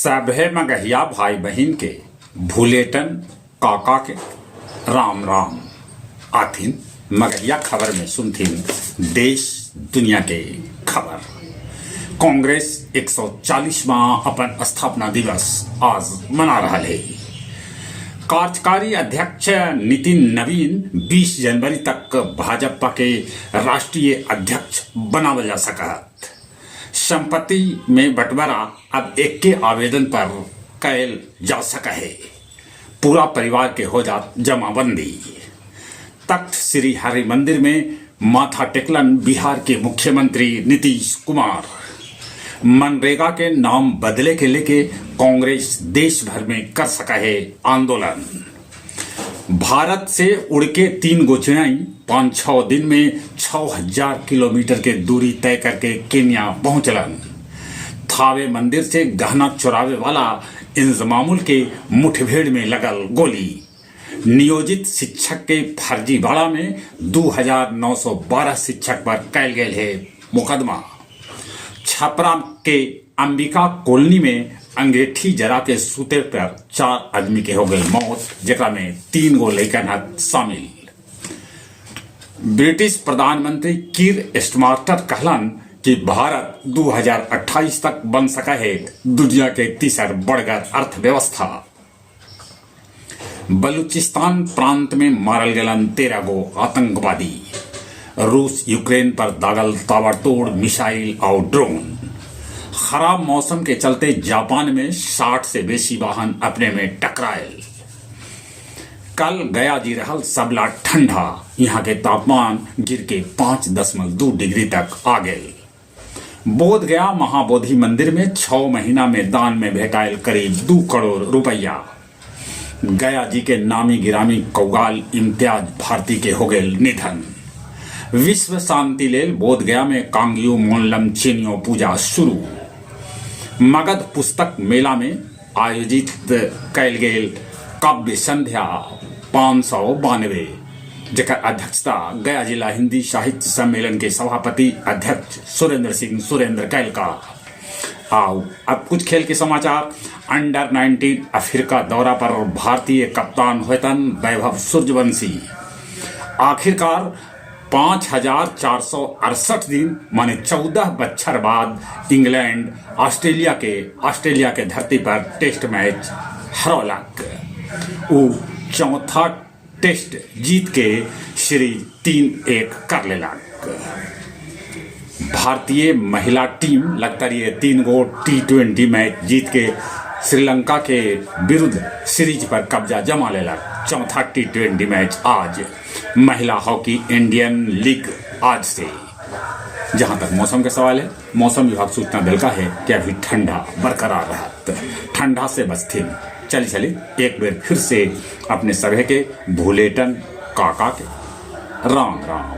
सभे मगहिया भाई बहन के भूलेटन काका के राम राम आथिन मगहिया खबर में सुनथिन देश दुनिया के खबर। कांग्रेस 140वां अपन स्थापना दिवस आज मना रहा है। कार्यकारी अध्यक्ष नितिन नवीन 20 जनवरी तक भाजपा के राष्ट्रीय अध्यक्ष बनावल जा सकत। संपत्ति में बंटवारा अब एक के आवेदन पर कैल जा सका है। पूरा परिवार के हो जात जमाबंदी। तख्त श्री हरि मंदिर में माथा टेकलन बिहार के मुख्यमंत्री नीतीश कुमार। मनरेगा के नाम बदले के लेके कांग्रेस देश भर में कर सका है आंदोलन। भारत से उड़ के 3 गो चिड़ाई 5-6 दिन में 6000 किलोमीटर के दूरी तय करके केन्या पहुंचलन। थावे मंदिर से गहना चुरावे वाला इंजमामुल के मुठभेड़ में लगल गोली। नियोजित शिक्षक के फर्जीवाड़ा में 2912 शिक्षक पर कैल गए है मुकदमा। छपरा के अंबिका कॉलोनी में अंगेठी जरा के सूते पर 4 आदमी के हो गई मौत, जेकरा में 3 गो लड़कन शामिल। ब्रिटिश प्रधानमंत्री कीर स्टारमर कहलन कि भारत 2028 तक बन सका है दुनिया के तीसर बड़गर अर्थव्यवस्था। बलूचिस्तान प्रांत में मारल गलन 13 गो आतंकवादी। रूस यूक्रेन पर दागल ताबड़तोड़ मिसाइल और ड्रोन। खराब मौसम के चलते जापान में 60 से बेसी वाहन अपने में टकरायल। कल गया जी रहल सबला ठंडा। यहाँ के तापमान गिर के 5.2 डिग्री तक आ गए। बोध गया महाबोधि मंदिर में 6 महीना में दान में भेटायल करीब 2 करोड़ रुपया। गया जी के नामी गिरामी कौगाल इम्तियाज भारती के हो गए निधन। विश्व शांति लेल बोध गया में कांगियो मोनलम चेनियो पूजा शुरू। मगध पुस्तक मेला में आयोजित कैल गेल काव्य संध्या 592, जेकर अध्यक्षता गया जिला हिंदी साहित्य सम्मेलन के सभापति अध्यक्ष सुरेंद्र सिंह सुरेंद्र कैल का। आओ अब कुछ खेल के समाचार। अंडर 19 अफ्रीका दौरा पर भारतीय कप्तान होतन वैभव सूर्यवंशी। आखिरकार 5468 दिन माने 14 बच्छर बाद इंग्लैंड ऑस्ट्रेलिया के धरती पर टेस्ट मैच हरौलक। वो चौथा टेस्ट जीत के सीरीज 3-1 कर लेलक। भारतीय महिला टीम लगता है 3 गो T20 मैच जीत के श्रीलंका के विरुद्ध सीरीज पर कब्जा जमा लेलक। चौथा T20 मैच आज। महिला हॉकी इंडियन लीग आज से। जहां तक मौसम का सवाल है, मौसम विभाग सूचना दिलका है कि अभी ठंडा बरकरार रहा। ठंडा से बचथिन चली एक बार फिर से अपने सभे के भूलेटन काका के राम राम।